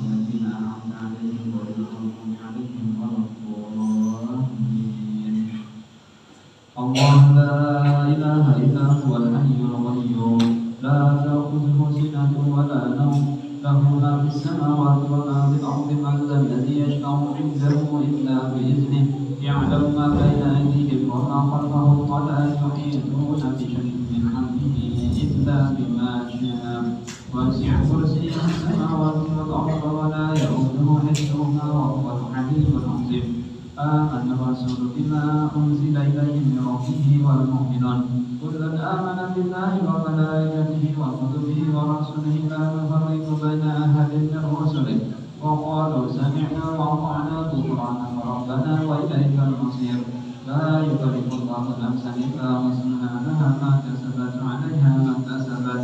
الذين أنعمت عليهم غير المغضوب عليهم ولا الضالين. الله لا إله إلا هو الحي القيوم لا تأخذه سنة ولا نوم له ما في السماوات وما في الأرض من ذا الذي يشفع عنده إلا بإذنه يعلم ما بين أيديهم وما خلفهم ولا يحيطون بشيء من علمه إلا بما شاء وسع كرسيه السماوات والأرض ولا يؤوده حفظهما وهو العلي العظيم. آمن الرسول بما أنزل إليه من ربه والمؤمنون كل آمن بالله وملائكته وكتبه ورسله لا نفرق بين أحد من رسله وقالوا سمعنا وأطعنا غفرانك ربنا وإليك المصير. لا يكلف الله نفسا إلا وسعها لها ما كسبت عليها ما اكتسبت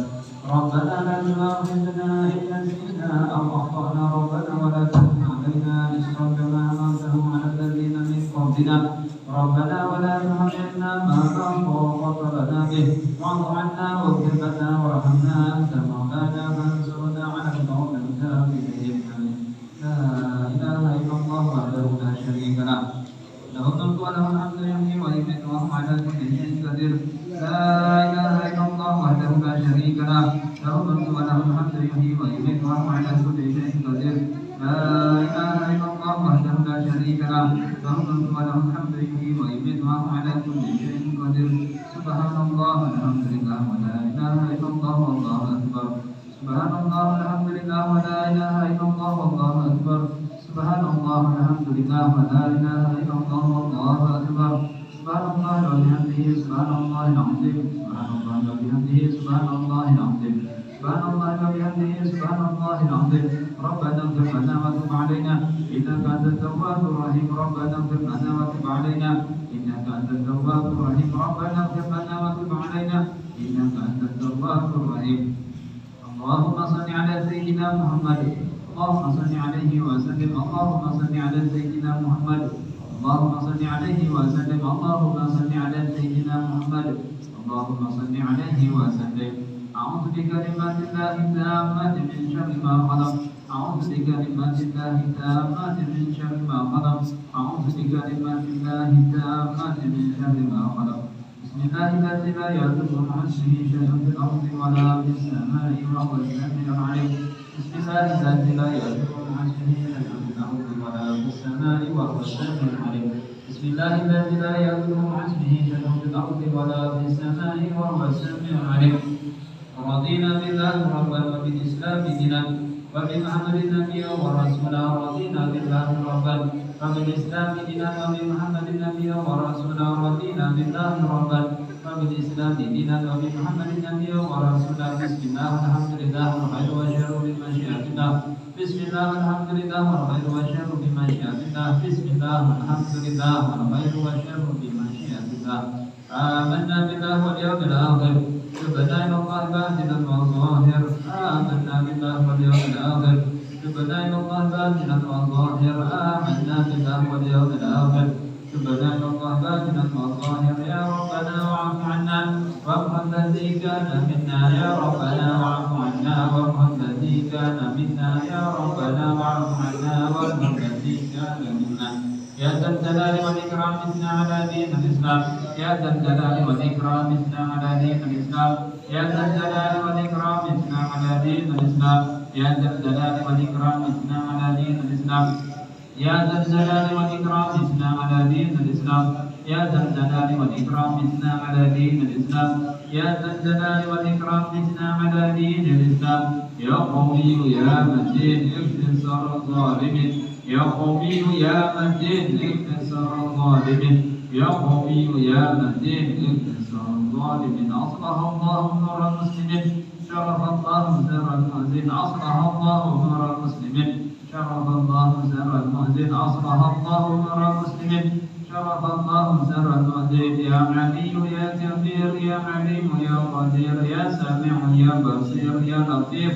ربنا لا تؤاخذنا إن نسينا أو أخطأنا ربنا ولا تحمل علينا إصرا كما حملته على الذين من قبلنا ربنا ولا تحملنا ما لا طاقة لنا به واعف عنا واغفر لنا وارحمنا أنت مولانا فانصرنا على القوم الكافرين. لا إله إلا الله وحده لا شريك له له الملك وله الحمد يحيي ويميت وهو على كل شيء قدير. لا إله إلا الله وحده لا شريك له له الملك وله الحمد يحيي ويميت وهو على كل شيء قدير. لا إله إلا الله وحده لا شريك له له الملك وله الحمد يحيي ويميت وهو على كل شيء قدير. سبحان الله والحمد لله ولا إله إلا الله والله أكبر. سبحان الله والحمد لله ولا إله إلا الله والله أكبر. سبحان الله والحمد لله ولا إله إلا الله والله أكبر. سبحان الله وبحمده سبحان الله العظيم. سبحان الله وبحمده سبحان الله العظيم. سبحان الله وبحمده سبحان الله العظيم. ربنا اغفر لنا وتب علينا إنك أنت التواب الرحيم. ربنا اغفر لنا وتب علينا إنك أنت التواب الرحيم. ربنا اغفر لنا وتب علينا إنك أنت التواب الرحيم. اللهم صل على سيدنا محمد. اللهم صل عليه وسلم. اللهم صل على سيدنا محمد. اللهم صل عليه وسلم. اللهم صل على سيدنا محمد. اللهم صل عليه وسلم. أعوذ بكلمات الله التامات من شر ما خلق. أعوذ بكلمات الله التامات من شر ما خلق. أعوذ بكلمات الله التامات من شر ما خلق. بسم الله الذي لا يضر مع اسمه شيء في الأرض ولا في السماء وهو السميع العليم. بسم الله الذي لا يضر مع اسمه شيء في الأرض ولا في السماء وهو السميع العليم. بسم الله الذي لا يضر مع اسمه شيء في الأرض ولا في السماء وهو السميع العليم. رضينا بالله ربا وبالإسلام دينا وبمحمد نبيا ورسولا. رضينا بالله ربا وبالإسلام دينا وبمحمد نبيا ورسولا. رضينا بالله ربا وبالإسلام دينا وبمحمد نبيا ورسولا. بسم الله والحمد لله والخير والشر بمشيئة الله. بسم الله والحمد لله والخير والشر بمشيئة الله. بسم الله والحمد لله والخير والشر بمشيئة الله. آمنا بالله واليوم الآخر. تبنا إلى الله باطنا وظاهر. آمنا بالله واليوم الآخر. تبنا إلى الله باطنا وظاهر. آمنا بالله واليوم الآخر. تبنا إلى الله باطنا وظاهر. يا ربنا واعف عنا واعف الذي كان منا. يا ربنا واعف عنا واعف الذي كان منا. يا ربنا واعف عنا واعف الذي كان منا. يا ذا الجلال والإكرام اثنى على دين الإسلام. يا ذا الجلال والإكرام اثنى على دين الإسلام. يا ذا الجلال والإكرام اثنى على دين الإسلام. يا ذا الجلال والإكرام اثنى على دين الإسلام. يا ذا الجلال والإكرام اثنى على دين الإسلام. يا ذا الجلال والإكرام اثنى على دين الإسلام. يا ذا الجلال والإكرام اثنى على دين الإسلام. يا قوي يا متين اكسر الظالمين. يا قوي يا متين اكسر الظالمين. يا قوي يا متين اكسر الظالمين. أصلح الله نور المسلمين. شرف الله سر المؤذن. أصلح الله نور المسلمين. شرف الله سر المؤذن. أصلح الله نور المسلمين. شرف الله سر المؤذن. يا علي يا كبير يا عليم يا قدير يا سميع يا بصير يا لطيف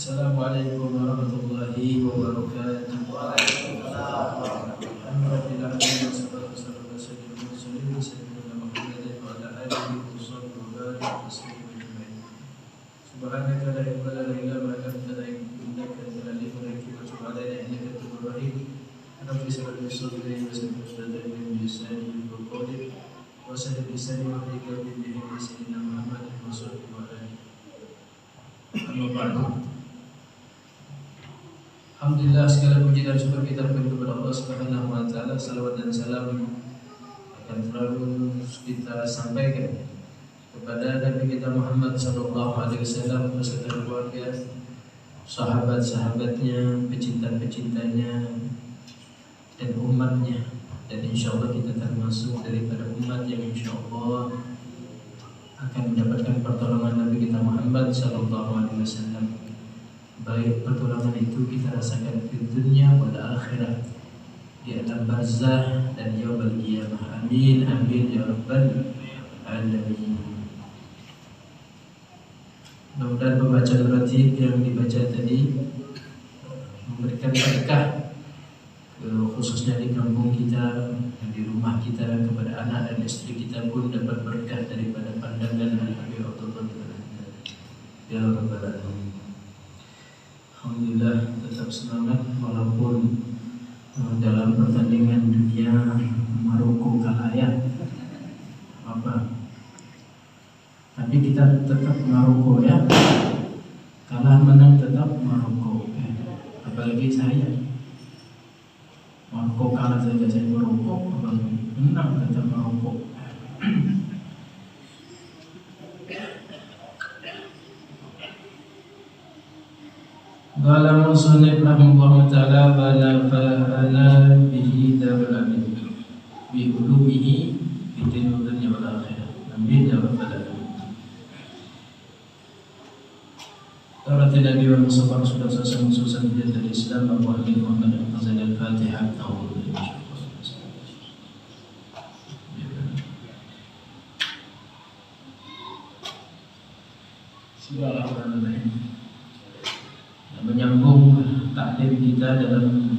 Assalamualaikum warahmatullahi wabarakatuh. Subhanaka la ilma lana illa ma 'allamtana innaka antal alimul hakim. Subhanaka innaka antal rahim. Rabbi shrah li sadri wa yassir li amri bi lisani yafqahu qawli wa saddid lisani wa hlul 'uqdatam min lisani Muhammadin wa sallallahu alaihi wa sallam. Alhamdulillah, segala puji dan syukur kita berikan kepada Allah Subhanahu wa taala. Salawat dan salam akan selalu kita sampaikan kepada Nabi kita Muhammad sallallahu alaihi wasallam beserta keluarga, sahabat-sahabatnya, pecinta-pecintanya dan umatnya. Dan insyaallah kita termasuk daripada umat yang insyaallah akan mendapatkan pertolongan Nabi kita Muhammad sallallahu alaihi wasallam. Baik pertolongan itu kita rasakan di dunia wal akhirah, di alam barzah dan yaumul qiyamah. Amin amin ya rabbal alamin. Mudah-mudahan pembacaan ratib yang dibaca tadi memberikan berkah, khususnya di kampung kita, di rumah kita, kepada anak dan istri kita pun dapat berkah daripada pandangan Nabi Allah ya rabbal alamin. Alhamdulillah, tetap semangat walaupun dalam pertandingan dunia Maroko kalah ya. Apa? Tapi kita tetap Maroko ya. Kalah menang tetap Maroko. Apalagi saya. Maroko kalah saja saya Maroko, menang tetap Maroko. Qala musannif rahimahullah ta'ala fala bihi darabin bi ulumihi fi dunya wal akhirah. Amin ya rabbal alamin. Tarat Nabi wa Mustafa Rasulullah sallallahu alaihi wasallam dari Islam Abu Hamid Muhammad al-Fazil al-Fatihah. Bismillahirrahmanirrahim. Menyambung taklim kita dalam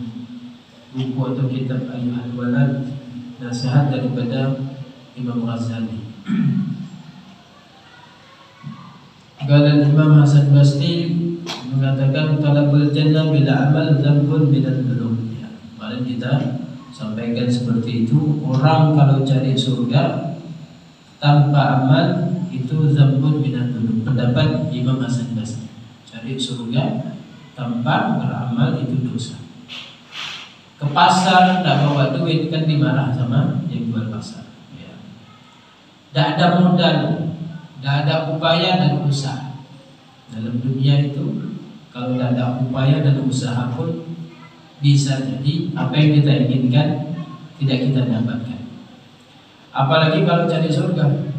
buku atau kitab Ayyuhal Walad, nasihat daripada Imam Ghazali. Qala Imam Hasan Basri mengatakan talabul jannah bila amal dzambun bila dzunub. Kemarin kita sampaikan seperti itu, orang kalau cari surga tanpa amal itu dzambun minan dzunub. Pendapat Imam Hasan Basri. Cari surga tanpa beramal itu dosa. Ke pasar tidak bawa duit kan dimarah sama yang jual pasar. Ya. Tidak ada modal, tidak ada upaya dan usaha. Dalam dunia itu kalau tidak ada upaya dan usaha pun bisa jadi apa yang kita inginkan tidak kita dapatkan. Apalagi kalau cari surga.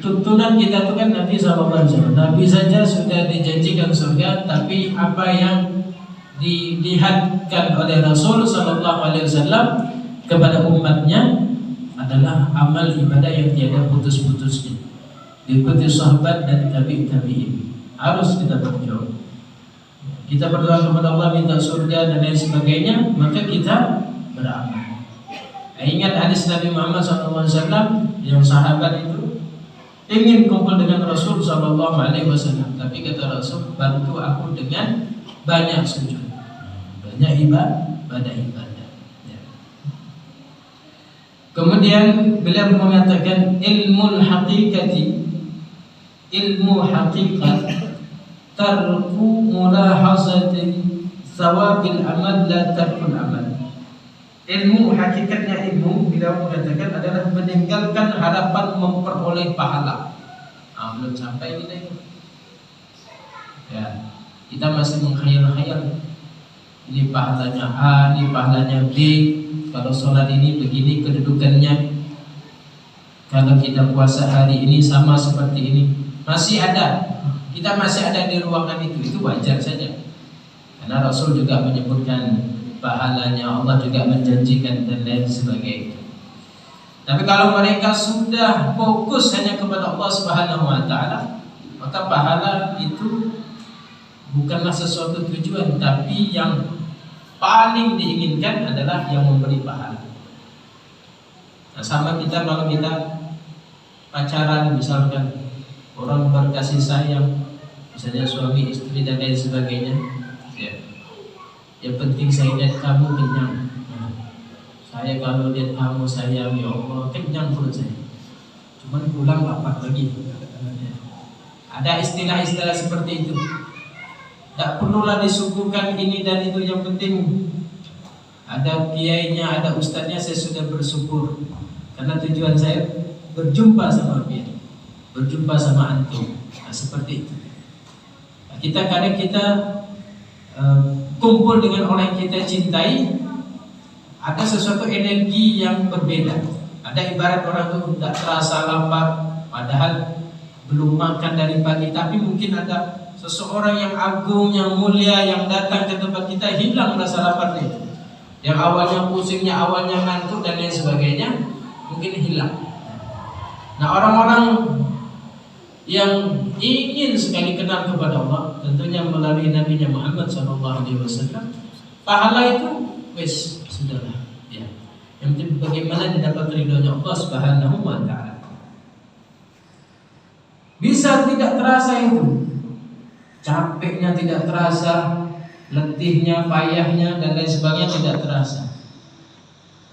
Tuntunan kita itu kan Nabi SAW. Nabi saja sudah dijanjikan surga, tapi apa yang dilihatkan oleh Rasul SAW kepada umatnya adalah amal ibadah yang tiada putus-putusnya. Diikuti sahabat dan tabi'in. Harus kita berjuang. Kita berdoa kepada Allah minta surga dan lain sebagainya, maka kita beramal. Ingat hadis Nabi Muhammad SAW yang sahabat itu ingin kumpul dengan Rasul SAW, tapi kata Rasul, bantu aku dengan banyak sujud, banyak ibadah. Ya. Kemudian beliau mengatakan ilmu hakikat tarku mulahazati sawabil amal la tarkul amal. Ilmu hakikatnya ilmu beliau mengatakan adalah meninggalkan harapan memperoleh pahala. Belum sampai kita itu. Ya, kita masih menghayal-hayal. Ini pahalanya A, ini pahalanya B. Kalau sholat ini begini kedudukannya. Kalau kita puasa hari ini sama seperti ini. Masih ada. Kita masih ada di ruangan itu wajar saja. Karena Rasul juga menyebutkan pahalanya, Allah juga menjanjikan dan lain sebagainya. Tapi kalau mereka sudah fokus hanya kepada Allah Subhanahu wa taala, maka pahala itu bukanlah sesuatu tujuan, tapi yang paling diinginkan adalah yang memberi pahala. Nah, sama kita kalau kita pacaran misalkan, orang berkasih sayang, misalnya suami istri dan lain sebagainya, ya. Yang penting saya lihat kamu kenyang. Saya kalau lihat kamu sayang, ya Allah, kenyang perut saya. Cuman pulang lapar lagi. Ada istilah-istilah seperti itu. Tak perlulah disuguhkan ini dan itu, yang penting ada kiainya, ada ustadznya, saya sudah bersyukur. Karena tujuan saya berjumpa sama dia, berjumpa sama antum. Nah, seperti itu. Nah, kadang kita kumpul dengan orang yang kita cintai, ada sesuatu energi yang berbeda. Ada ibarat orang itu tidak terasa lapar, padahal belum makan dari pagi, tapi mungkin ada seseorang yang agung, yang mulia, yang datang ke tempat kita, hilang rasa laparnya itu. Yang awalnya pusingnya, awalnya ngantuk dan lain sebagainya, mungkin hilang. Nah, orang-orang yang ingin sekali kenal kepada Allah, tentunya melalui Nabi Muhammad SAW, pahala itu wes sudahlah. Ya. Yang penting bagaimana didapat ridhonya Allah Subhanahu wa taala. Bisa tidak terasa itu, capeknya tidak terasa, letihnya, payahnya dan lain sebagainya tidak terasa.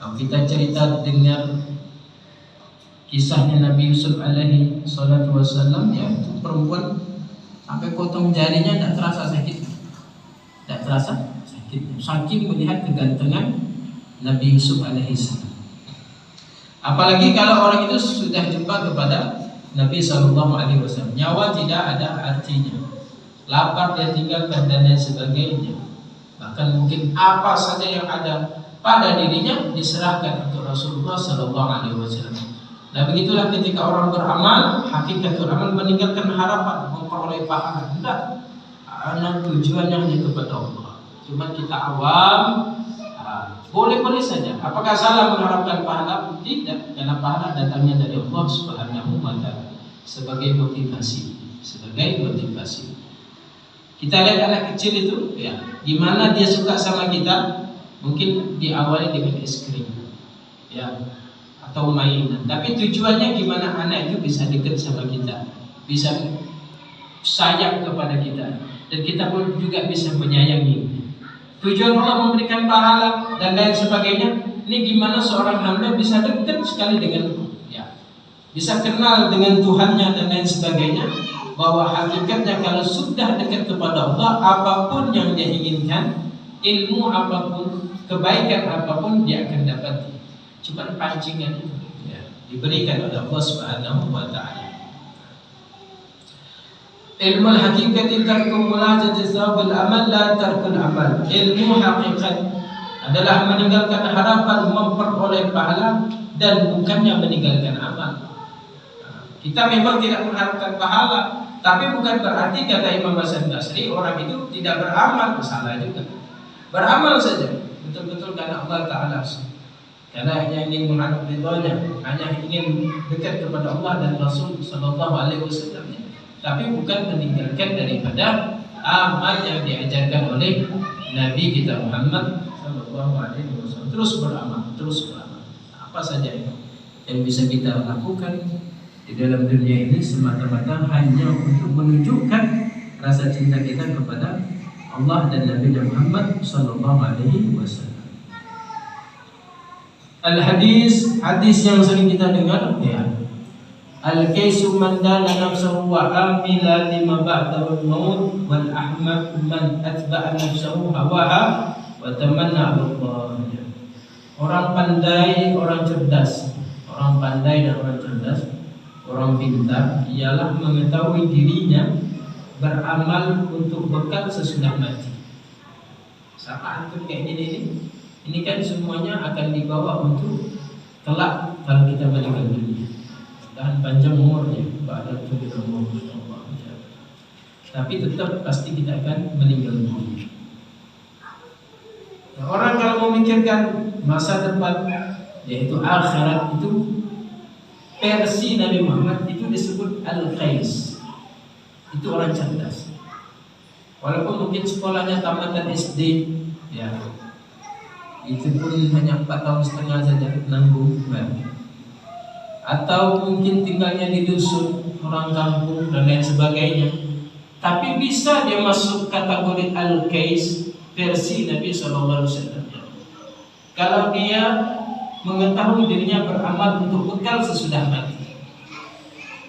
Kalau kita cerita dengar kisahnya Nabi Yusuf alaihi salatu wassalam, ya, itu perempuan sampai potong jarinya tidak terasa sakit, tidak terasa sakit, saking melihat kegantengan Nabi Yusuf alaihi salam. Apalagi kalau orang itu sudah jumpa kepada Nabi sallallahu alaihi wasallam, nyawa tidak ada artinya, lapar dia tinggalkan dan lain sebagainya. Bahkan mungkin apa saja yang ada pada dirinya diserahkan untuk Rasulullah sallallahu alaihi wasallam. Nah, begitulah ketika orang beramal, hakikatul amal meninggalkan harapan memperoleh pahala. Tidak, karena tujuannya hanya kepada Allah. Cuma kita awam, boleh-boleh saja. Apakah salah mengharapkan pahala? Tidak, karena pahala datangnya dari Allah Subhanahu wa taala sebagai motivasi, Kita lihat anak kecil itu, ya, gimana dia suka sama kita, mungkin diawali dengan es krim, ya, atau mainan. Tapi tujuannya gimana anak itu bisa dekat sama kita, bisa sayang kepada kita, dan kita pun juga bisa menyayangi. Tujuan Allah memberikan pahala dan lain sebagainya. Ini gimana seorang hamba bisa dekat sekali dengan, ya, bisa kenal dengan Tuhannya dan lain sebagainya, bahwa hakikatnya kalau sudah dekat kepada Allah, apapun yang dia inginkan, ilmu apapun, kebaikan apapun dia akan dapat. Cuma pancingan itu ya, diberikan oleh Allah Subhanahu wa taala. Ilmu hakikat tarku mulajat sawabil amal la tarkul amal. Ilmu hakikat adalah meninggalkan harapan memperoleh pahala dan bukannya meninggalkan amal. Kita memang tidak mengharapkan pahala, tapi bukan berarti kata Imam Hasan Basri orang itu tidak beramal. Salah juga. Beramal saja betul-betul karena Allah Ta'ala, karena hanya ingin mengharap ridhonya, hanya ingin dekat kepada Allah dan Rasul Sallallahu Alaihi Wasallam, tapi bukan meninggalkan daripada amal yang diajarkan oleh Nabi kita Muhammad Sallallahu Alaihi Wasallam. Terus beramal. Apa saja yang bisa kita lakukan di dalam dunia ini semata-mata hanya untuk menunjukkan rasa cinta kita kepada Allah dan Nabi Muhammad sallallahu alaihi wasallam. Hadis yang sering kita dengar ya. Al-kaisu man dana nafsahu wa amila lima ba'dahu al-maut wal ahmaq man atba'a nafsahu hawaha wa tamanna 'ala Allah. Orang pandai, orang cerdas, orang pandai dan orang cerdas, orang pintar ialah mengetahui dirinya beramal untuk bekal sesudah mati. Sama antum kayak gini nih, ini kan semuanya akan dibawa untuk kelak kalau kita meninggal dunia. Dan panjang umurnya, ba'da tujuh umur, tapi tetap pasti kita akan meninggal dunia. Nah, orang kalau memikirkan masa depan, yaitu akhirat, itu versi Nabi Muhammad itu disebut al-qais. Itu orang cerdas. Walaupun mungkin sekolahnya tamatan SD, ya, itu pun hanya 4,5 tahun saja nanggung, atau mungkin tinggalnya di dusun, orang kampung dan lain sebagainya. Tapi bisa dia masuk kategori al-qais versi Nabi SAW. Kalau dia mengetahui dirinya beramal untuk bekal sesudah mati.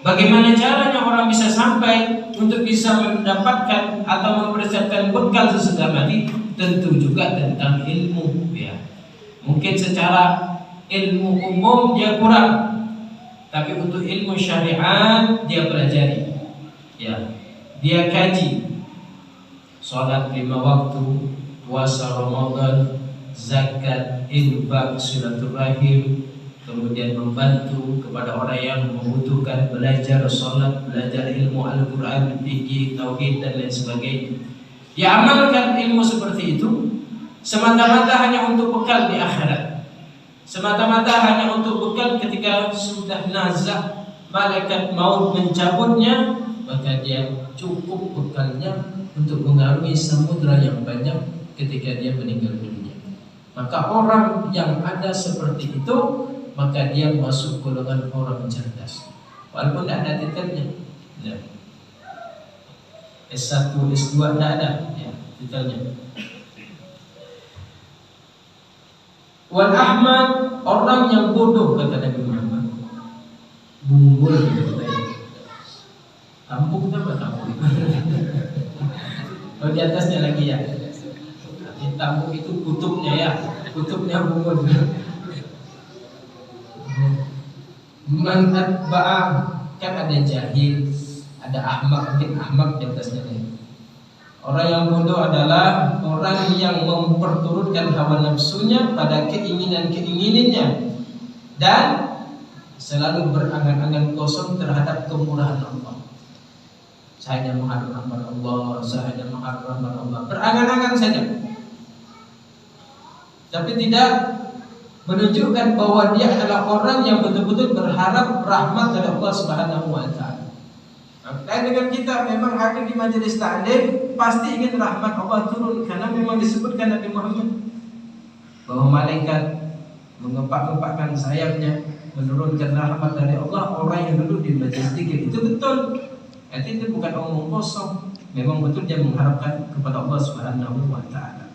Bagaimana caranya orang bisa sampai untuk bisa mendapatkan atau mempersiapkan bekal sesudah mati? Tentu juga tentang ilmu, ya. Mungkin secara ilmu umum dia kurang, tapi untuk ilmu syariat dia pelajari, ya. Dia kaji salat 5 waktu, puasa Ramadan, zakat, infak, silaturahim, kemudian membantu kepada orang yang membutuhkan, belajar salat, belajar ilmu Al-Quran, fikih, tauhid dan lain sebagainya. Dia amalkan ilmu seperti itu semata-mata hanya untuk bekal di akhirat, semata-mata hanya untuk bekal ketika sudah nazak malaikat maut mencabutnya, maka dia cukup bekalnya untuk mengarungi samudra yang banyak ketika dia meninggal dunia. Maka orang yang ada seperti itu, maka dia masuk golongan orang cerdas, walaupun tidak ada titelnya, ya. S1, S2 tidak ada, ya, titelnya. Wal ahmad, orang yang bodoh, kata Nabi Muhammad, bumbul gitu katanya. Tampuk apa tampuk? Oh, di atasnya lagi ya. Tampuk itu kutubnya ya, kutubnya bumbul. Man atba'a, kan ada jahil, ada ahmak, mungkin ahmak di atasnya nih. Orang yang bodoh adalah orang yang memperturutkan hawa nafsunya pada keinginan-keinginannya dan selalu berangan-angan kosong terhadap kemurahan Allah. Saya hanya mengharap rahmat Allah, saya hanya mengharap rahmat Allah, berangan-angan saja, tapi tidak menunjukkan bahwa dia adalah orang yang betul-betul berharap rahmat dari Allah Subhanahu wa taala. Lain dengan kita, memang hadir di majelis taklim pasti ingin rahmat Allah turun, karena memang disebutkan Nabi Muhammad bahwa malaikat mengepak-ngepakkan sayapnya menurunkan rahmat dari Allah orang yang duduk di majelis zikir. Itu betul. Itu bukan omong kosong. Memang betul dia mengharapkan kepada Allah Subhanahu wa taala.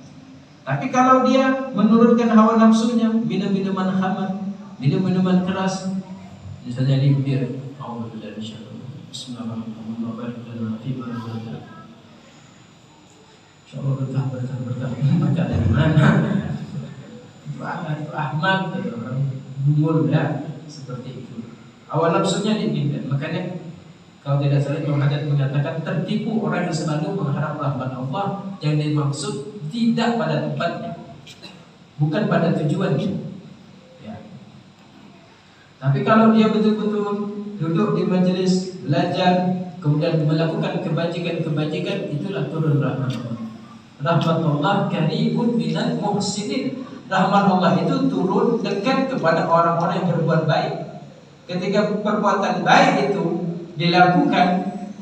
Tapi kalau dia menurunkan hawa nafsunya, minum minuman khamar, minum minuman keras, Misalnya limpir, Alhamdulillah insyaallah. Bismillahirrahmanirrahim. Barik lana fi ma razaqtana. Insyaallah berkah. Baca dari mana? Itu Ahmad atau orang bungul ya, seperti itu. Awal nafsunya dipimpin. Makanya kalau tidak salah Imam Haddad mengatakan tertipu orang yang selalu mengharap rahmat Allah yang dimaksud tidak pada tempatnya, bukan pada tujuannya. Ya. Tapi kalau dia betul-betul duduk di majelis belajar, kemudian melakukan kebajikan, itulah turun rahmat Allah. Rahmat Allah karibun minal muhsinin. Rahmat Allah itu turun dekat kepada orang-orang yang berbuat baik. Ketika perbuatan baik itu dilakukan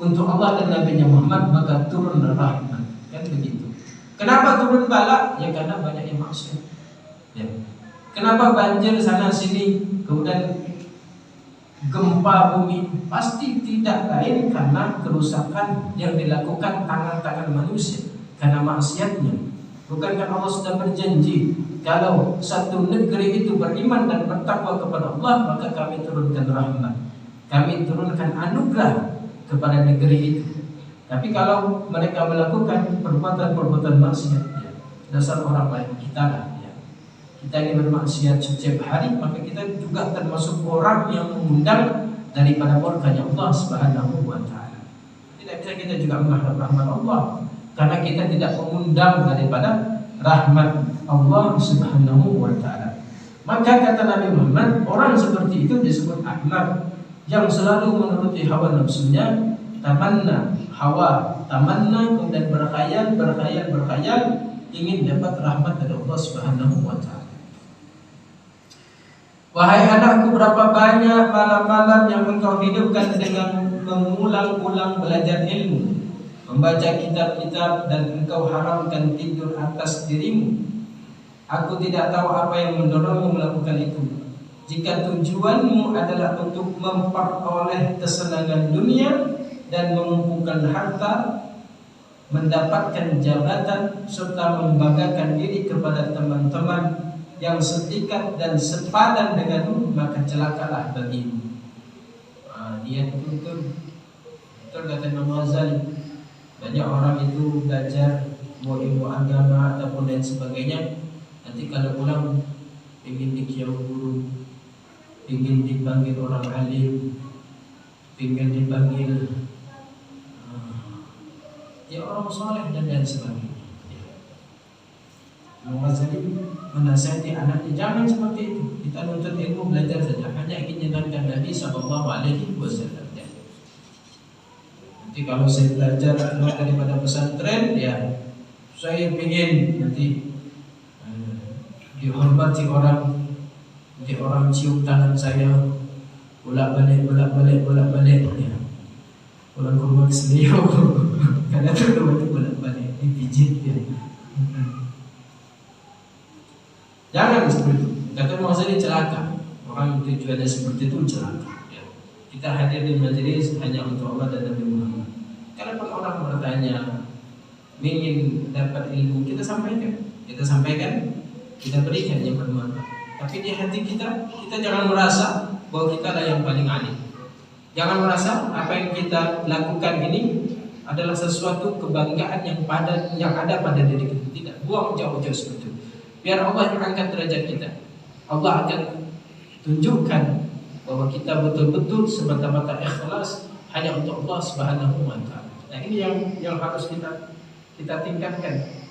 untuk Allah dan Nabi Muhammad, maka turun rahmat. Kan begitu. Kenapa turun bala? Ya karena banyak yang maksiat. Ya. Kenapa banjir sana sini, kemudian gempa bumi? Pasti tidak lain karena kerusakan yang dilakukan tangan-tangan manusia, karena maksiatnya. Bukankah Allah sudah berjanji kalau satu negeri itu beriman dan bertakwa kepada Allah, maka kami turunkan rahmat, kami turunkan anugerah kepada negeri itu. Tapi kalau mereka melakukan perbuatan-perbuatan maksiat, ya, dasar orang lain kita lah, ya. Kita ini bermaksiat setiap hari, maka kita juga termasuk orang yang mengundang daripada murkanya Allah Subhanahu wa taala. Tidak bisa kita juga mengharap rahmat Allah, karena kita tidak mengundang daripada rahmat Allah Subhanahu wa taala. Maka kata Nabi Muhammad, orang seperti itu disebut Ahmad, yang selalu menuruti hawa nafsunya, tamanna, kemudian berkhayal, ingin dapat rahmat dari Allah Subhanahu wa taala. Wahai anakku, berapa banyak malam-malam yang engkau hidupkan dengan mengulang-ulang belajar ilmu, membaca kitab-kitab, dan engkau haramkan tidur atas dirimu. Aku tidak tahu apa yang mendorongmu melakukan itu. Jika tujuanmu adalah untuk memperoleh kesenangan dunia dan mengumpulkan harta, mendapatkan jabatan, serta membanggakan diri kepada teman-teman yang setikat dan sepadan denganmu, maka celakalah bagimu. Dia betul kata Imam Ghazali. Banyak orang itu belajar mau ilmu agama ataupun lain sebagainya, nanti kalau pulang ingin dikiau guru, ingin dipanggil orang alim, ingin dipanggil ya orang soleh dan lain sebagainya. Imam Ghazali menasihati anaknya, jangan seperti itu. Kita nuntut ilmu, belajar saja, hanya ingin menyenangkan Nabi SAW. Nanti kalau saya belajar keluar daripada pesantren, ya saya ingin nanti dihormati orang, nanti orang cium tangan saya, bolak-balik ya. Pulang ke rumah seliau, karena itu bolak-balik dipijit ya. Jangan seperti itu. Kata Muhammad celaka. Orang tujuannya seperti itu celaka. Ya. Kita hadir di majelis hanya untuk Allah dan Nabi Muhammad. Kalaupun orang bertanya, ingin dapat ilmu, kita sampaikan, kita berikan yang bermanfaat. Tapi di hati kita jangan merasa bahwa kita lah yang paling alim. Jangan merasa apa yang kita lakukan ini adalah sesuatu kebanggaan yang ada pada diri kita. Tidak, buang jauh-jauh seperti itu. Biar Allah yang angkat derajat kita. Allah akan tunjukkan bahwa kita betul-betul semata-mata ikhlas hanya untuk Allah Subhanahu wa taala. Nah, ini yang harus kita tingkatkan.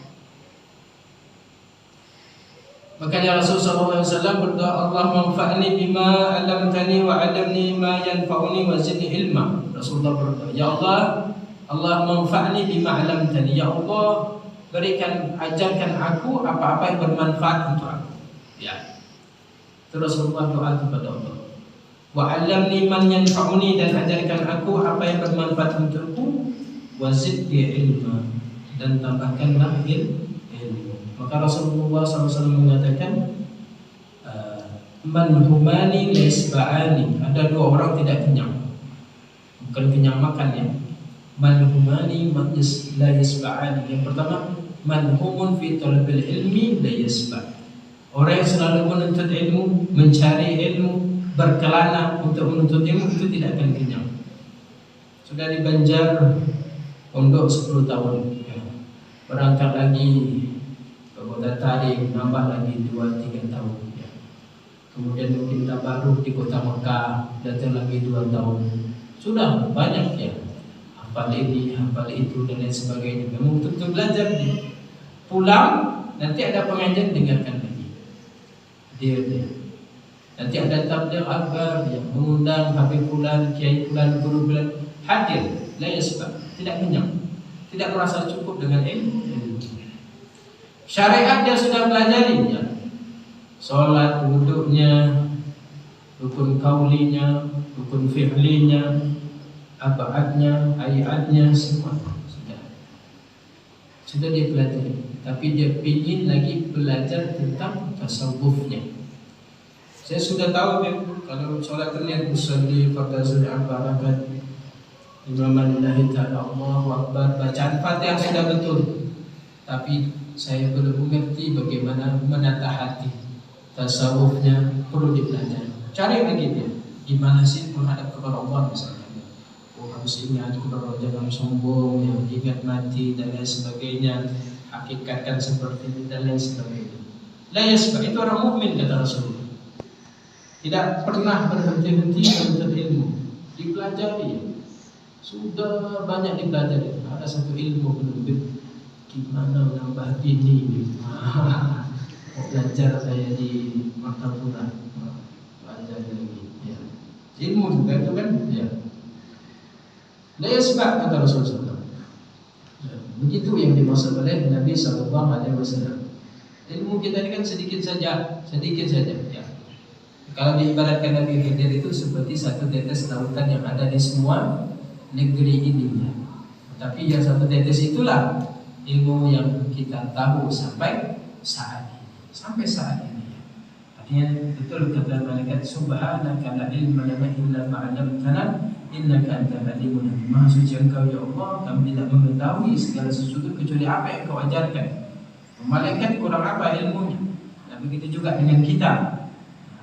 Makanya Rasulullah SAW berdoa, Allah manfa'ni bima 'allamtani wa 'allimni ma yanfa'uni wa zidni ilma. Rasulullah berdoa, ya Allah manfa'ni bima 'allamtani. Ya Allah, ajarkan aku apa-apa yang bermanfaat untuk aku. Ya. Terus Rasulullah doa kepada Allah. Wa 'allimni man yanfa'uni, dan ajarkan aku apa yang bermanfaat untukku. Wa zidni ilma, dan tambahkanlah ilmu. Maka Rasulullah SAW mengatakan, man humani laisba'ani. Ada dua orang tidak kenyang, bukan kenyang makan ya. Man humani laisba'ani. Yang pertama, man humun fi talabil ilmi laisba'. Orang yang selalu menuntut ilmu, mencari ilmu, berkelana untuk menuntut ilmu itu tidak akan kenyang. Sudah di Banjar pondok 10 tahun, ya. Berangkat lagi ke Kota Tarim, nambah lagi 2-3 tahun, ya. Kemudian mungkin baru di Kota Mekah, datang lagi 2 tahun. Sudah banyak, ya. Hafal ini, hafal itu dan lain sebagainya. Memang untuk belajar dia. Pulang nanti ada pengajian, dengarkan lagi. Dia. Nanti ada tabligh akbar yang mengundang Habib fulan, kiai fulan, guru fulan hadir, la yasbah, tidak kenyang, tidak merasa cukup dengan ilmu. Syariat dia sudah pelajari, ya. Salat, wuduknya, rukun kaulinya, rukun fi'linya, abaatnya, ayatnya, semua sudah dia pelajari. Tapi dia ingin lagi belajar tentang tasawufnya. Saya sudah tahu, kalau sholat terlihat usolli pada sudah barakat Imamanillahi ta'ala Allahu Akbar, bacaan Fatihah sudah betul. Tapi saya belum mengerti bagaimana menata hati. Tasawufnya perlu dipelajari. Cari lagi dia, gimana sih menghadap kepada Allah misalnya. Oh, harus ingat kepada Allah, jangan sombong, yang ingat mati dan lain sebagainya. Hakikatkan seperti ini dan lain sebagainya. La yasbah, itu orang mukmin kata Rasulullah. Tidak pernah berhenti-henti menuntut ilmu, dipelajari. Sudah banyak dipelajari. Ada satu ilmu belum, gimana menambah ini. Belajar saya di Martapura, belajar lagi. Ya. Ilmu juga itu kan. Ya. La yasbah kata Rasulullah. Ya. Begitu yang dimaksud oleh Nabi SAW. Ilmu kita ini kan sedikit saja. Ya. Kalau diibaratkan Nabi Khidir itu seperti satu tetes lautan yang ada di semua negeri ini, ya. Tapi yang satu tetes itulah ilmu yang kita tahu sampai saat ini. Artinya betul kata malaikat, subhanaka la ilma lana illa ma 'allamtana innaka antal alimul hakim. Maha suci Engkau ya Allah, kami tidak mengetahui segala sesuatu kecuali apa yang Kau ajarkan. Malaikat kurang apa ilmunya? Nah, begitu juga dengan kita.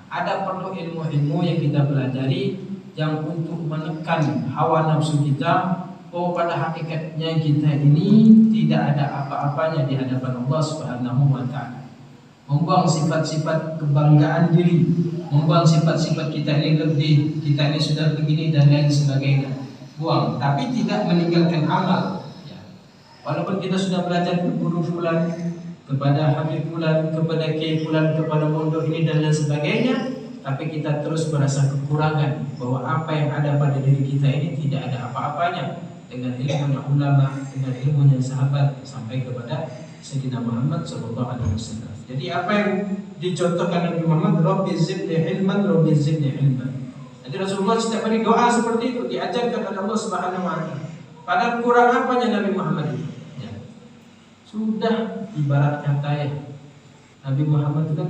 Ada perlu ilmu-ilmu yang kita pelajari yang untuk menekan hawa nafsu kita. Oh, pada hakikatnya kita ini tidak ada apa-apanya di hadapan Allah Subhanahu wa ta'ala. Membuang sifat-sifat kebanggaan diri, membuang sifat-sifat kita ini lebih, kita ini sudah begini dan lain sebagainya. Buang, tapi tidak meninggalkan amal, ya. Walaupun kita sudah belajar ke guru fulan, kepada Habib fulan, kepada kiai fulan, kepada pondok ini dan lain sebagainya, tapi kita terus merasa kekurangan bahwa apa yang ada pada diri kita ini tidak ada apa-apanya dengan ilmunya ulama, dengan ilmunya sahabat sampai kepada Sayyidina Muhammad SAW. Jadi apa yang dicontohkan Nabi Muhammad, Rabbi zidni ilman, Rabbi zidni ilman. Jadi Rasulullah setiap hari doa seperti itu, diajarkan oleh Allah Subhanahu wa ta'ala. Padahal kurang apanya Nabi Muhammad itu? Sudah ibarat kata, ya, Nabi Muhammad itu kan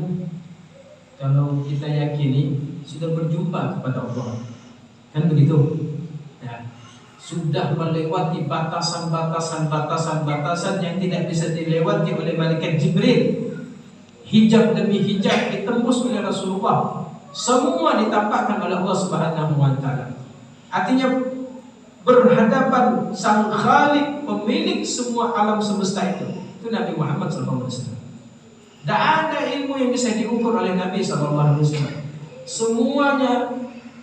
kalau kita yakini sudah berjumpa kepada Allah, kan begitu? Ya, sudah melewati batasan yang tidak bisa dilewati oleh malaikat Jibril. Hijab demi hijab ditembus oleh Rasulullah. Semua ditampakkan oleh Allah Subhanahu wa ta'ala. Artinya berhadapan sang Khalik, pemilik semua alam semesta itu Nabi Muhammad SAW. Tidak ada ilmu yang bisa diukur oleh Nabi SAW. Semuanya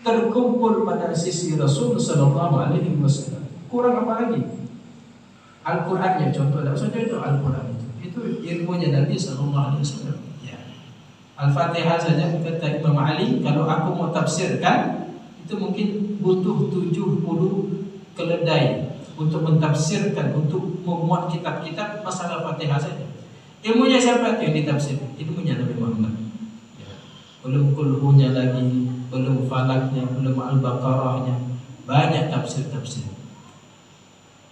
terkumpul pada sisi Rasul SAW. Kurang apa lagi? Al-Qurannya contoh, saja itu Al-Quran itu ilmunya Nabi SAW. Ya. Al-Fatihah saja kata Imam Ali, kalau aku mau tafsirkan itu mungkin butuh 70 keledai untuk mentafsirkan, untuk memuat kitab-kitab masalah Fatihah saja. Ilmunya siapa yang ditafsir? Ilmunya Nabi Muhammad. Ya. Belum kulhunya lagi, belum falaknya, belum al-baqarahnya. Banyak tafsir-tafsir.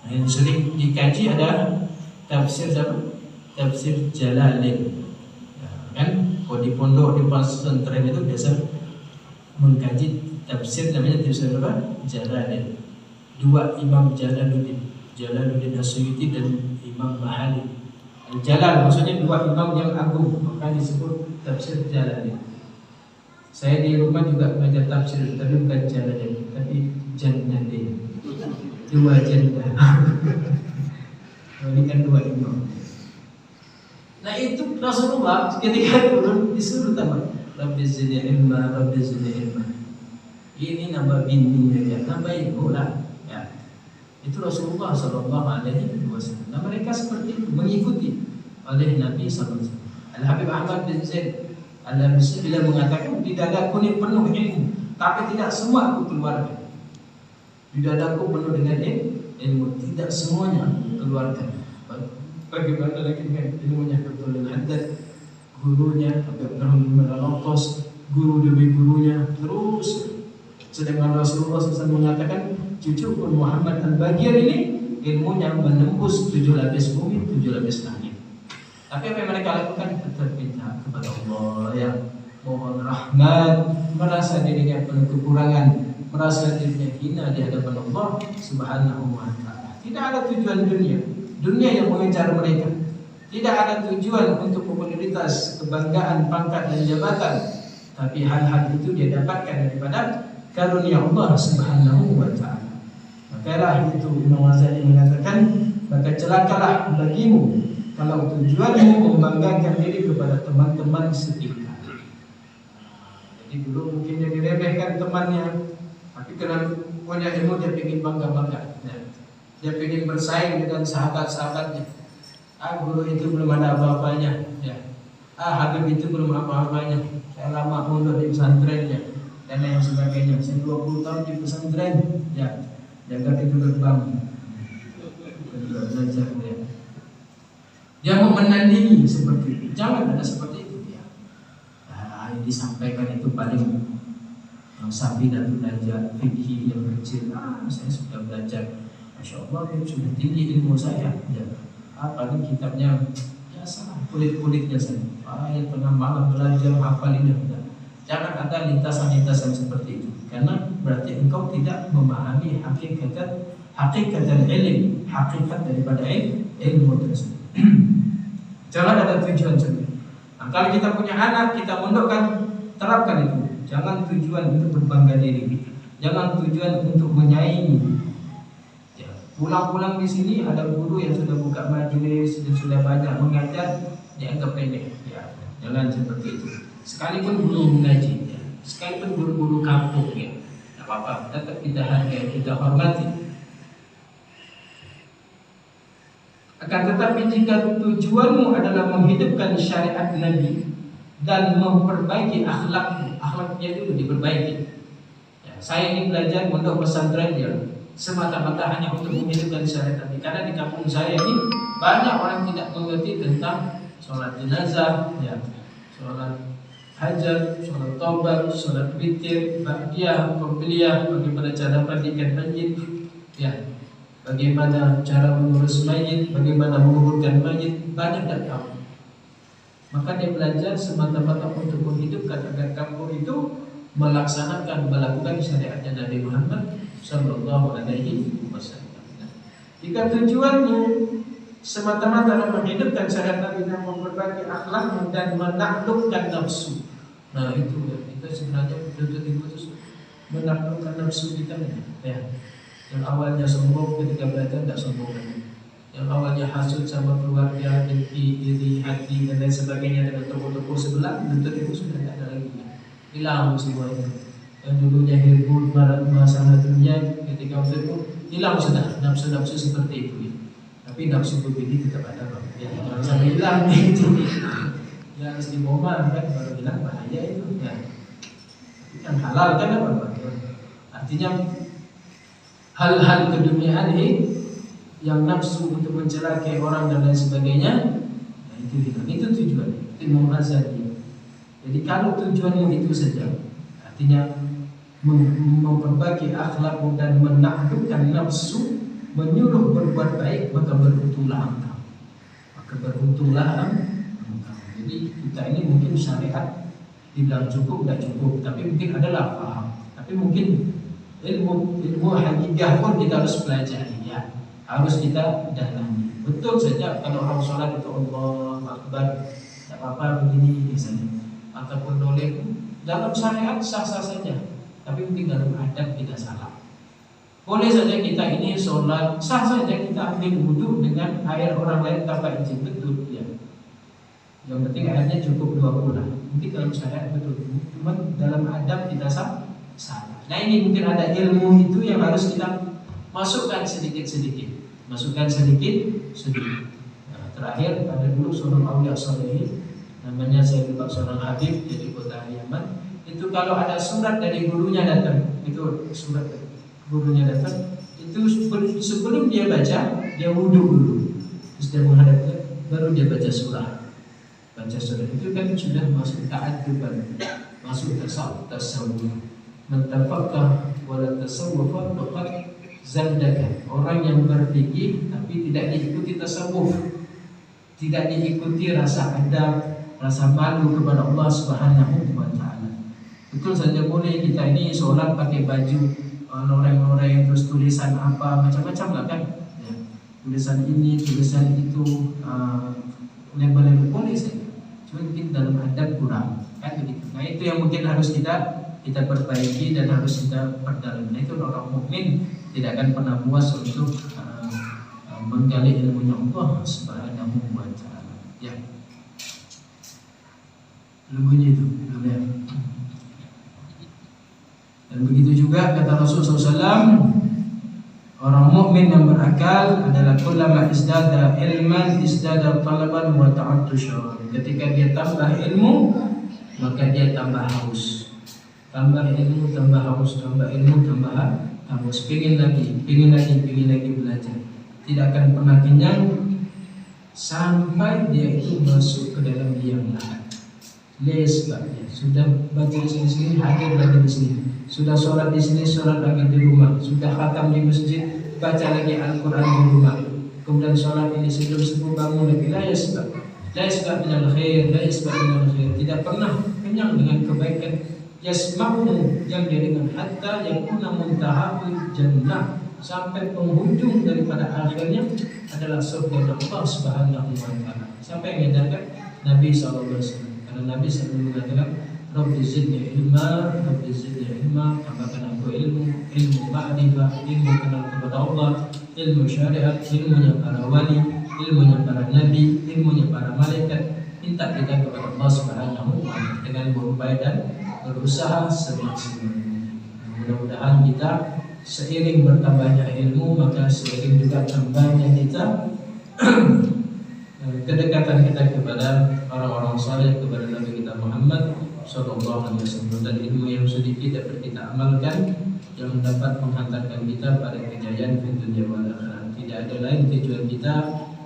Nah, yang sering dikaji ada tafsir siapa? Tafsir Jalalain. Ya, kan? Kalau di pondok, di pesantren itu biasa mengkaji tafsir, namanya tafsir apa? Jalalain. Dua Imam Jalaluddin As-Suyuti dan Imam Mahali. Jalal maksudnya dua imam yang agung, maka disebut tafsir Jalalain. Saya di rumah juga belajar tafsir, tapi bukan Jalalain, tapi Jannadain. Dua janda. Ini kan dua imam. Nah itu Rasulullah ketika turun disuruh tamat. Rabbi zidni ilma, Rabbi zidni ilma. Ini nambah bininya ya, nambah ibu lah. Ya. Itu Rasulullah Sallallahu Alaihi Wasallam. Nah mereka seperti itu mengikuti oleh Nabi Sallallahu Alaihi Wasallam. Al Habib Ahmad bin Zaid Al-Habsyi bila mengatakan di dadaku ini penuh ilmu, tapi tidak semua aku keluarkan. Di dadaku penuh dengan ilmu, tidak semuanya aku keluarkan. Bagaimana lagi dengan ilmunya Abdul Haddad, gurunya Abdurrahman Al-Auqas, guru demi gurunya terus. Sedangkan Rasulullah SAW mengatakan cucu pun Muhammad Al-Bagir ini ilmunya menembus 7 lapis bumi, 7 lapis langit. Tapi apa yang mereka lakukan? Tetap minta kepada Allah, ya, mohon rahmat, merasa dirinya penuh kekurangan, merasa dirinya hina di hadapan Allah Subhanahu wa Ta'ala. Tidak ada tujuan dunia yang mengejar mereka. Tidak ada tujuan untuk popularitas, kebanggaan, pangkat dan jabatan. Tapi hal-hal itu dia dapatkan daripada karunia Allah Subhanahu wa Ta'ala. Makalah itu Imam Ghazali mengatakan, maka celakalah bagimu kalau tujuanmu membanggakan diri kepada teman-teman setingkat. Jadi dulu mungkin dia diremehkan temannya, tapi karena punya ilmu dia ingin bangga-bangga. Dia ingin bersaing dengan sahabat-sahabatnya. Guru itu belum ada apa-apanya. Ya. Habib itu belum apa-apanya. Saya lama mondok di pesantrennya dan lain sebagainya. Saya 20 tahun di pesantren. Ya, jaga pintu gerbang. Belajar dia. Dia mau menandingi seperti itu. Jangan ada seperti itu ya. Yang disampaikan itu paling sapi dan belajar fikih yang kecil. Saya sudah belajar. Masya Allah, sudah tinggi ilmu saya. Ya. Paling kitabnya ya salah, kulit-kulitnya saja. Yang tengah malam belajar hafal ini. Jangan ada lintasan-lintasan seperti itu. Karena berarti engkau tidak memahami hakikat ilmu, hakikat daripada ilmu tersebut. Jangan ada tujuan sendiri. Nah, kalau kita punya anak, kita mondokkan, terapkan itu. Jangan tujuan untuk berbangga diri. Jangan tujuan untuk menyaingi. Ya, pulang-pulang di sini ada guru yang sudah buka majelis dan sudah banyak mengajar, dianggap remeh. Ya, jangan seperti itu. Sekalipun guru mengaji, ya, sekalipun guru-guru kampung, ya, tidak apa-apa. Tetap kita hargai, kita hormati. Akan tetapi jika tujuanmu adalah menghidupkan syariat Nabi dan memperbaiki akhlaknya dulu diperbaiki. Ya, saya ini belajar mondok pesantren ya, semata-mata hanya untuk menghidupkan syariat Nabi. Karena di kampung saya ini banyak orang tidak mengerti tentang sholat jenazah, ya, sholat hajat, sholat taubat, sholat witir, ba'diyah, qobliyah, bagaimana cara mandikan mayit, ya. Bagaimana cara mengurus mayit, bagaimana menguburkan mayit, banyak tak tahu. Maka dia belajar semata-mata untuk menghidupkan agar kampung itu melakukan syariatnya Nabi Muhammad Sallallahu Alaihi Wasallam. Jika tujuannya semata-mata menghidupkan syariat Nabi dan memperbaiki akhlakmu dan menaklukkan nafsu, nah itu sebenarnya betul-betul itu menaklukkan nafsu kita, ya. Yang awalnya sombong ketika belajar tidak sombong lagi. Yang awalnya hasut sama keluarga, dengki, iri, hati dan lain sebagainya dengan toko-toko sebelah, bentuk itu sudah tidak ada lagi. Hilang semuanya. Yang dulunya hirbun, masalah dunia, ketika waktu itu hilang sudah nafsu-nafsu seperti itu. Ya. Tapi nafsu begini tetap ada. Ya, jangan sampai hilang itu. Ya harus diboma kan baru hilang bahaya itu. Ya. Yang halal kan apa? Artinya hal-hal keduniaan ini yang nafsu untuk mencelakai orang dan lain sebagainya, nah itu hilang. Itu tujuan Imam Ghazali. Jadi kalau tujuanmu itu saja, artinya memperbaiki akhlakmu dan menaklukkan nafsu, menyuruh berbuat baik, maka beruntunglah engkau. Jadi kita ini mungkin syariat dibilang cukup, tidak cukup, tapi mungkin adalah paham. Tapi mungkin ilmu hakikah pun kita harus pelajari, ya, harus kita dalami. Betul saja kalau orang sholat itu Allah Akbar, tidak apa-apa begini misalnya, ataupun noleh dalam syariat sah-sah saja, tapi mungkin dalam adab kita salah. Boleh saja kita ini sholat, sah saja kita ambil wudhu dengan air orang lain tanpa izin, betul ya. Yang penting airnya cukup 20. Mungkin dalam syariat betul, cuma dalam adab kita salah. Nah ini mungkin ada ilmu itu yang harus kita masukkan sedikit-sedikit. Nah, terakhir ada dulu seorang awliya saleh, namanya saya lupa, seorang habib dari kota Yaman. Itu kalau ada surat dari gurunya datang, itu surat gurunya datang, itu sebelum dia baca, dia wudhu dulu, terus dia menghadapnya, baru dia baca surah. Itu kan sudah masuk ta'adduban, masuk tasawuf. Mentafaqah wala tasawwufa faqad zandaka. Orang yang berfikih tapi tidak diikuti tasawuf, tidak diikuti rasa adab, rasa malu kepada Allah Subhanahu wa taala. Betul saja boleh kita ini sholat pakai baju loreng-loreng, terus tulisan apa macam-macam lah kan ya. Tulisan ini, tulisan itu, label-label boleh saja, cuma mungkin dalam adab kurang kan begitu. Nah itu yang mungkin harus kita perbaiki dan harus kita perdalam. Nah itu orang mukmin tidak akan pernah puas untuk menggali ilmunya Allah Subhanahu wa taala ya. Ilmunya itu ya. Dan begitu juga kata Rasulullah SAW, orang mukmin yang berakal adalah kullama isdada ilman isdada talaban wa ta'attusha. Ketika dia tambah ilmu, maka dia tambah haus. Tambah ilmu, tambah haus, tambah ilmu, tambah haus. Pingin lagi belajar. Tidak akan pernah kenyang sampai dia itu masuk ke dalam liang lahat. Sebabnya sudah baca di sini, hadir lagi di sini. Sudah sholat di sini, sholat lagi di rumah. Sudah khatam di masjid, baca lagi Al-Quran di rumah. Kemudian sholat ini sebelum bangun lagi. La yasbaq minal khair. Tidak pernah kenyang dengan kebaikan. Yasma'u yang dia dengar hatta yakuna muntaha'ul jannah, sampai penghujung daripada akhirnya adalah surga Allah Subhanahu wa taala. Sampai yang mengajarkan Nabi SAW. Karena Nabi selalu mengatakan, Rabbi zidni ilma, tambahkan aku ilmu ma'rifah, ilmu kenal kepada Allah, ilmu syariat, ilmunya para wali, ilmunya para nabi, ilmunya para malaikat. Minta kita kepada Allah Subhanahu wa taala dengan berupaya dan berusaha semaksimalnya. Mudah-mudahan kita seiring bertambahnya ilmu, maka seiring juga tambahnya kita kedekatan kita kepada orang-orang saleh, kepada Nabi kita Muhammad Sallallahu Alaihi Wasallam. Dan ilmu yang sedikit dapat kita amalkan, yang dapat menghantarkan kita pada kejayaan di dunia wal akhirat. Tidak ada lain tujuan kita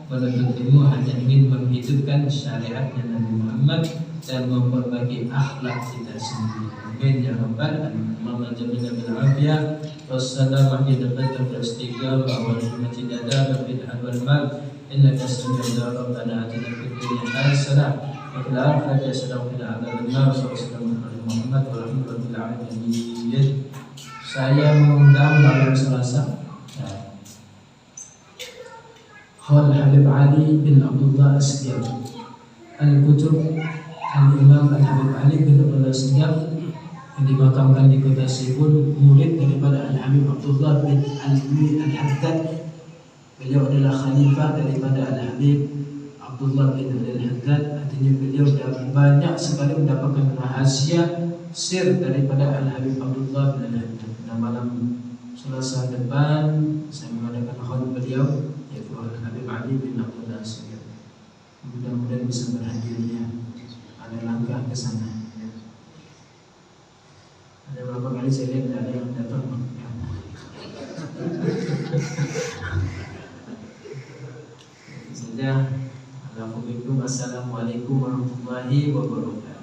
menuntut ilmu, hanya ingin menghidupkan syariatnya Nabi Muhammad dan memperbaiki akhlak kita sendiri. Amin ya rabbal alamin. Jamina bil afiyah wassalamu alaikum warahmatullahi wabarakatuh. Fil wal mal innaka sami'un rabbana atina fid dunya hasanah wa fil akhirati hasanah wa qina adzaban nar. Sallallahu alaihi Muhammad walhamdulillahi alamin. Saya mengundang malam Selasa Khal Habib Ali bin Abdullah As-Siyab Al-Kutub Al-Imam Al-Habib Ali bin Abdullah As-Siyab yang dimakamkan di kota Sibul, murid daripada Al-Habib Abdullah bin Ali Al-Haddad. Beliau adalah khalifah daripada Al-Habib Abdullah bin Ali Al-Haddad. Artinya beliau sudah banyak sekali mendapatkan rahasia sir daripada Al-Habib Abdullah bin Ali Al-Haddad. Nah malam Selasa depan saya mengadakan khutbah beliau, yaitu Al-Habib Ali bin Abdullah As-Siyab. Mudah-mudahan bisa berhadirnya. Ada langkah ke sana. Ada beberapa kali saya lihat ada yang datang. Saja. Assalamualaikum warahmatullahi wabarakatuh.